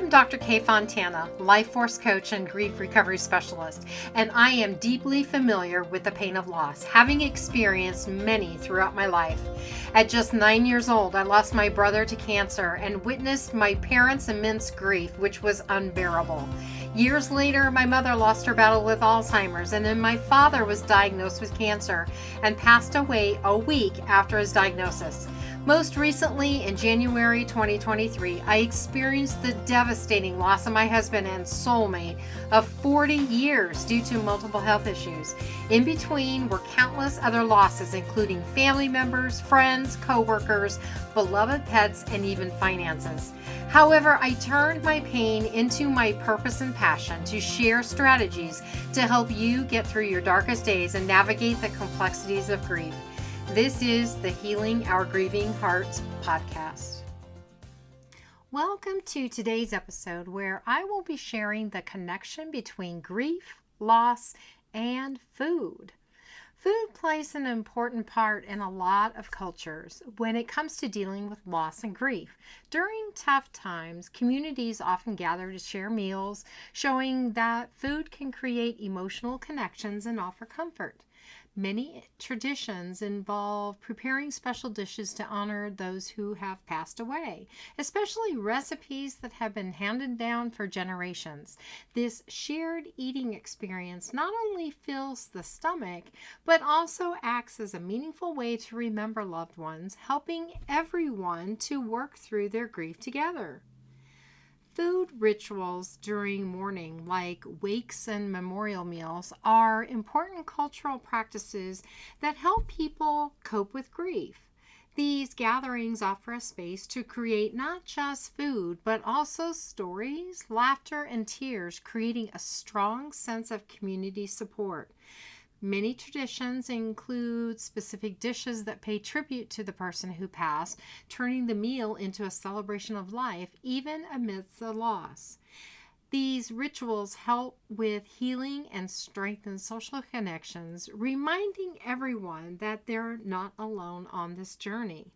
am Dr. Kay Fontana, life force coach and grief recovery specialist, and I am deeply familiar with the pain of loss, having experienced many throughout my life. At just 9 years old, I lost my brother to cancer and witnessed my parents' immense grief, which was unbearable. Years later, my mother lost her battle with Alzheimer's, and then my father was diagnosed with cancer and passed away a week after his diagnosis. Most recently, in January 2023, I experienced the devastating loss of my husband and soulmate of 40 years due to multiple health issues. In between were countless other losses, including family members, friends, co-workers, beloved pets, and even finances. However, I turned my pain into my purpose and passion to share strategies to help you get through your darkest days and navigate the complexities of grief. This is the Healing Our Grieving Hearts podcast. Welcome to today's episode where I will be sharing the connection between grief, loss, and food. Food plays an important part in a lot of cultures when it comes to dealing with loss and grief. During tough times, communities often gather to share meals, showing that food can create emotional connections and offer comfort. Many traditions involve preparing special dishes to honor those who have passed away, especially recipes that have been handed down for generations. This shared eating experience not only fills the stomach, but also acts as a meaningful way to remember loved ones, helping everyone to work through their grief together. Food rituals during mourning, like wakes and memorial meals, are important cultural practices that help people cope with grief. These gatherings offer a space to create not just food, but also stories, laughter, and tears, creating a strong sense of community support. Many traditions include specific dishes that pay tribute to the person who passed, turning the meal into a celebration of life, even amidst the loss. These rituals help with healing and strengthen social connections, reminding everyone that they're not alone on this journey.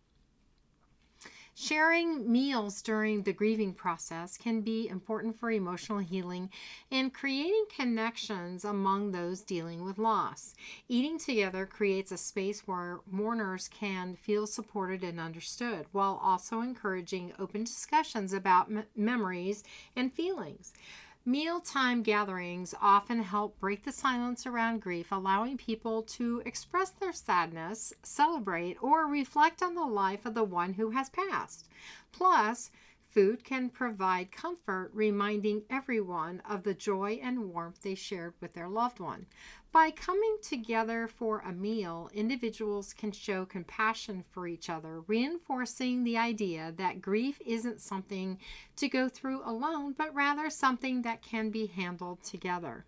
Sharing meals during the grieving process can be important for emotional healing and creating connections among those dealing with loss. Eating together creates a space where mourners can feel supported and understood, while also encouraging open discussions about memories and feelings. Mealtime gatherings often help break the silence around grief, allowing people to express their sadness, celebrate, or reflect on the life of the one who has passed. Plus, food can provide comfort, reminding everyone of the joy and warmth they shared with their loved one. By coming together for a meal, individuals can show compassion for each other, reinforcing the idea that grief isn't something to go through alone, but rather something that can be handled together.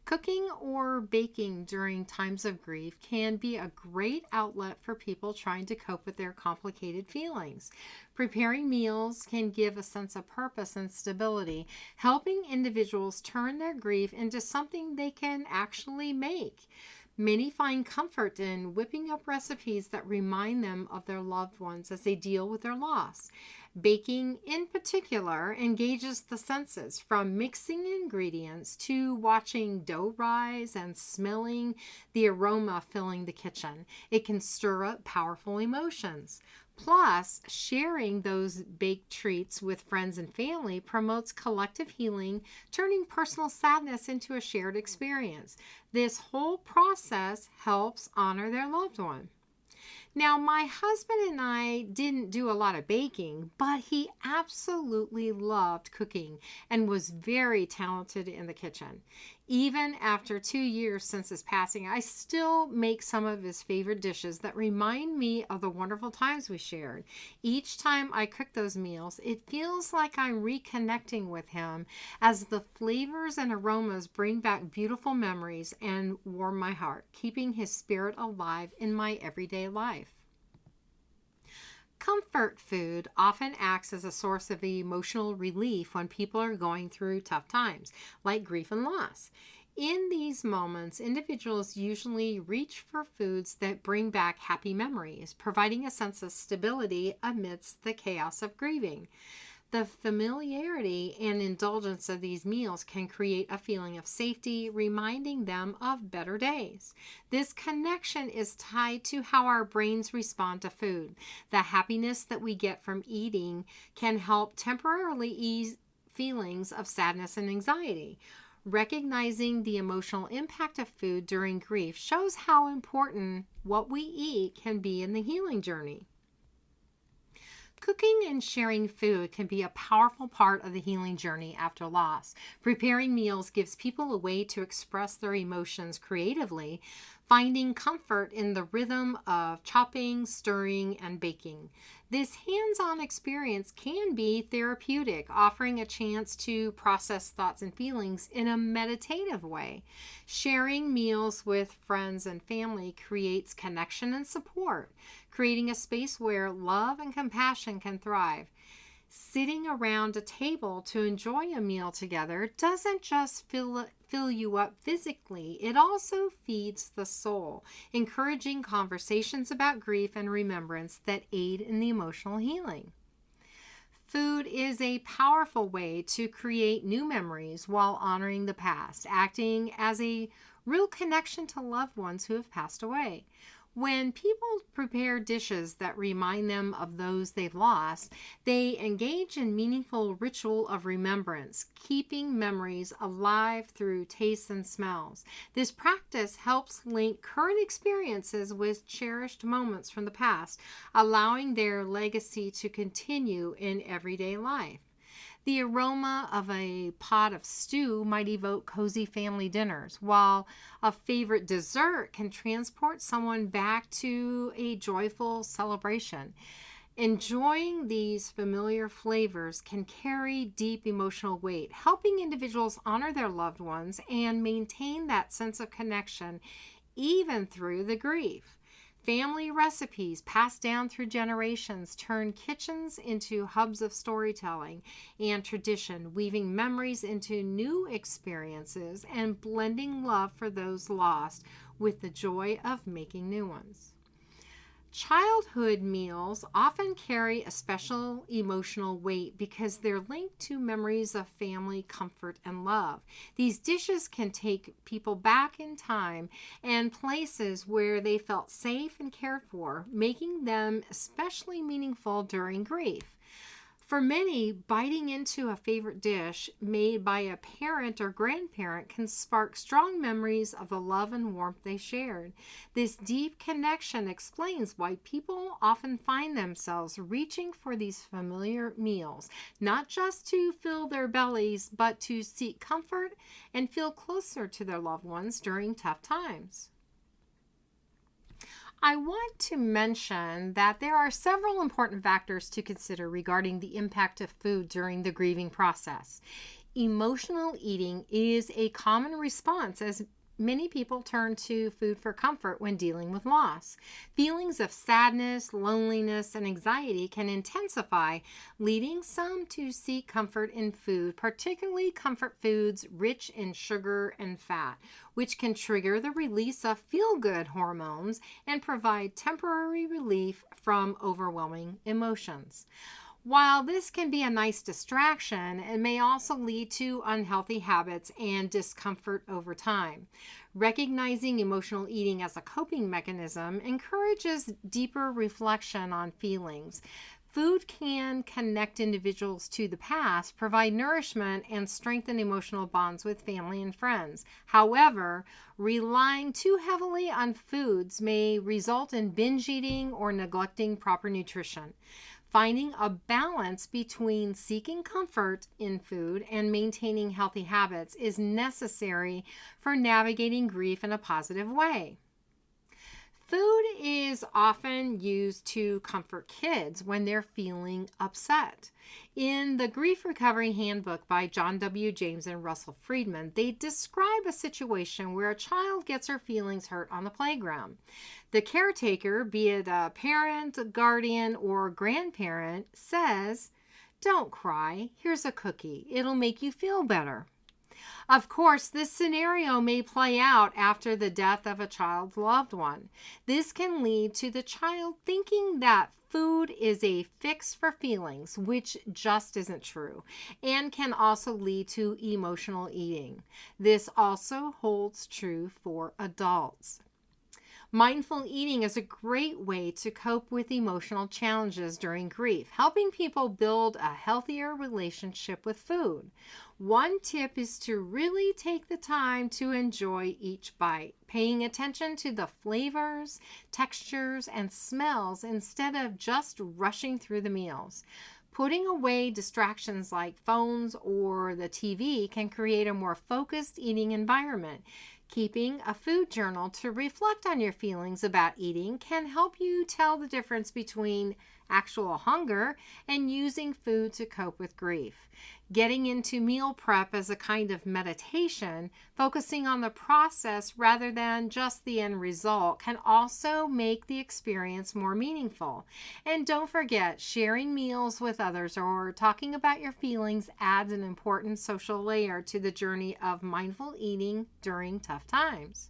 Cooking or baking during times of grief can be a great outlet for people trying to cope with their complicated feelings. Preparing meals can give a sense of purpose and stability, helping individuals turn their grief into something they can actually make. Many find comfort in whipping up recipes that remind them of their loved ones as they deal with their loss. Baking, in particular, engages the senses, from mixing ingredients to watching dough rise and smelling the aroma filling the kitchen. It can stir up powerful emotions. Plus, sharing those baked treats with friends and family promotes collective healing, turning personal sadness into a shared experience. This whole process helps honor their loved one. Now, my husband and I didn't do a lot of baking, but he absolutely loved cooking and was very talented in the kitchen. Even after 2 years since his passing, I still make some of his favorite dishes that remind me of the wonderful times we shared. Each time I cook those meals, it feels like I'm reconnecting with him as the flavors and aromas bring back beautiful memories and warm my heart, keeping his spirit alive in my everyday life. Comfort food often acts as a source of emotional relief when people are going through tough times, like grief and loss. In these moments, individuals usually reach for foods that bring back happy memories, providing a sense of stability amidst the chaos of grieving. The familiarity and indulgence of these meals can create a feeling of safety, reminding them of better days. This connection is tied to how our brains respond to food. The happiness that we get from eating can help temporarily ease feelings of sadness and anxiety. Recognizing the emotional impact of food during grief shows how important what we eat can be in the healing journey. Cooking and sharing food can be a powerful part of the healing journey after loss. Preparing meals gives people a way to express their emotions creatively, finding comfort in the rhythm of chopping, stirring, and baking. This hands-on experience can be therapeutic, offering a chance to process thoughts and feelings in a meditative way. Sharing meals with friends and family creates connection and support, creating a space where love and compassion can thrive. Sitting around a table to enjoy a meal together doesn't just fill you up physically, it also feeds the soul, encouraging conversations about grief and remembrance that aid in the emotional healing. Food is a powerful way to create new memories while honoring the past, acting as a real connection to loved ones who have passed away. When people prepare dishes that remind them of those they've lost, they engage in meaningful ritual of remembrance, keeping memories alive through tastes and smells. This practice helps link current experiences with cherished moments from the past, allowing their legacy to continue in everyday life. The aroma of a pot of stew might evoke cozy family dinners, while a favorite dessert can transport someone back to a joyful celebration. Enjoying these familiar flavors can carry deep emotional weight, helping individuals honor their loved ones and maintain that sense of connection even through the grief. Family recipes passed down through generations turn kitchens into hubs of storytelling and tradition, weaving memories into new experiences and blending love for those lost with the joy of making new ones. Childhood meals often carry a special emotional weight because they're linked to memories of family comfort and love. These dishes can take people back in time and places where they felt safe and cared for, making them especially meaningful during grief. For many, biting into a favorite dish made by a parent or grandparent can spark strong memories of the love and warmth they shared. This deep connection explains why people often find themselves reaching for these familiar meals, not just to fill their bellies, but to seek comfort and feel closer to their loved ones during tough times. I want to mention that there are several important factors to consider regarding the impact of food during the grieving process. Emotional eating is a common response as many people turn to food for comfort when dealing with loss. Feelings of sadness, loneliness, and anxiety can intensify, leading some to seek comfort in food, particularly comfort foods rich in sugar and fat, which can trigger the release of feel-good hormones and provide temporary relief from overwhelming emotions. While this can be a nice distraction, it may also lead to unhealthy habits and discomfort over time. Recognizing emotional eating as a coping mechanism encourages deeper reflection on feelings. Food can connect individuals to the past, provide nourishment, and strengthen emotional bonds with family and friends. However, relying too heavily on foods may result in binge eating or neglecting proper nutrition. Finding a balance between seeking comfort in food and maintaining healthy habits is necessary for navigating grief in a positive way. Food is often used to comfort kids when they're feeling upset. In the Grief Recovery Handbook by John W. James and Russell Friedman, they describe a situation where a child gets her feelings hurt on the playground. The caretaker, be it a parent, guardian, or grandparent, says, "Don't cry. Here's a cookie. It'll make you feel better." Of course, this scenario may play out after the death of a child's loved one. This can lead to the child thinking that food is a fix for feelings, which just isn't true, and can also lead to emotional eating. This also holds true for adults. Mindful eating is a great way to cope with emotional challenges during grief, helping people build a healthier relationship with food. One tip is to really take the time to enjoy each bite, paying attention to the flavors, textures, and smells instead of just rushing through the meals. Putting away distractions like phones or the TV can create a more focused eating environment. Keeping a food journal to reflect on your feelings about eating can help you tell the difference between actual hunger and using food to cope with grief. Getting into meal prep as a kind of meditation, focusing on the process rather than just the end result, can also make the experience more meaningful. And don't forget, sharing meals with others or talking about your feelings adds an important social layer to the journey of mindful eating during tough times.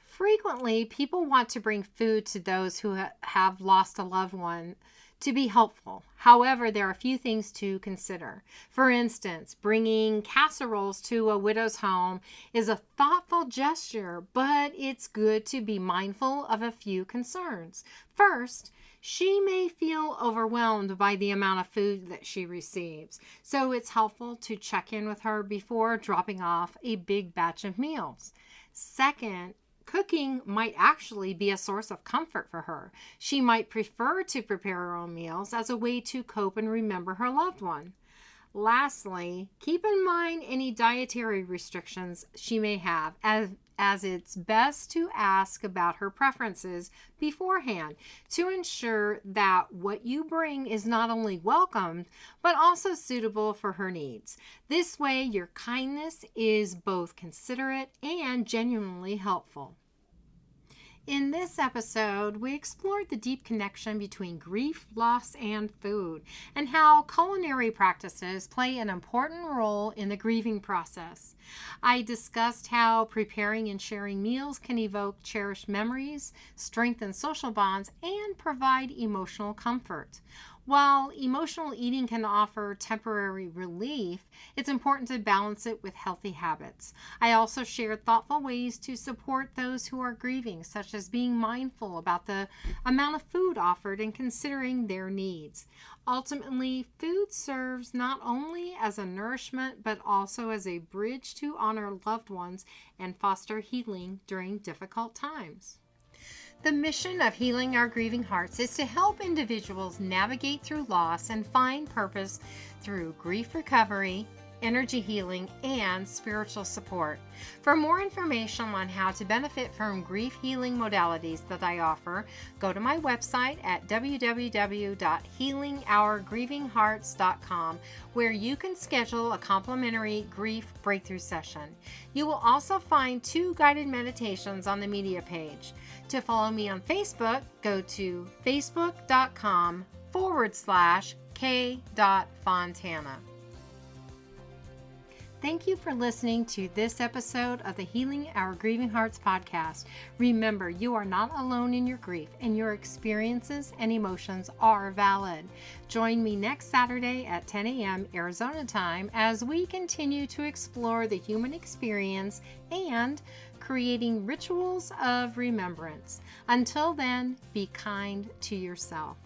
Frequently, people want to bring food to those who have lost a loved one to be helpful. However, there are a few things to consider. For instance, bringing casseroles to a widow's home is a thoughtful gesture, but it's good to be mindful of a few concerns. First, she may feel overwhelmed by the amount of food that she receives, so it's helpful to check in with her before dropping off a big batch of meals. Second, cooking might actually be a source of comfort for her. She might prefer to prepare her own meals as a way to cope and remember her loved one. Lastly, keep in mind any dietary restrictions she may have, as it's best to ask about her preferences beforehand to ensure that what you bring is not only welcomed, but also suitable for her needs. This way, your kindness is both considerate and genuinely helpful. In this episode, we explored the deep connection between grief, loss, and food, and how culinary practices play an important role in the grieving process. I discussed how preparing and sharing meals can evoke cherished memories, strengthen social bonds, and provide emotional comfort. While emotional eating can offer temporary relief, it's important to balance it with healthy habits. I also shared thoughtful ways to support those who are grieving, such as being mindful about the amount of food offered and considering their needs. Ultimately, food serves not only as a nourishment, but also as a bridge to honor loved ones and foster healing during difficult times. The mission of Healing Our Grieving Hearts is to help individuals navigate through loss and find purpose through grief recovery, energy healing, and spiritual support. For more information on how to benefit from grief healing modalities that I offer, go to my website at www.healingourgrievinghearts.com, where you can schedule a complimentary grief breakthrough session. You will also find 2 guided meditations on the media page. To follow me on Facebook, go to facebook.com/k.fontana. Thank you for listening to this episode of the Healing Our Grieving Hearts podcast. Remember, you are not alone in your grief, and your experiences and emotions are valid. Join me next Saturday at 10 a.m. Arizona time as we continue to explore the human experience and creating rituals of remembrance. Until then, be kind to yourself.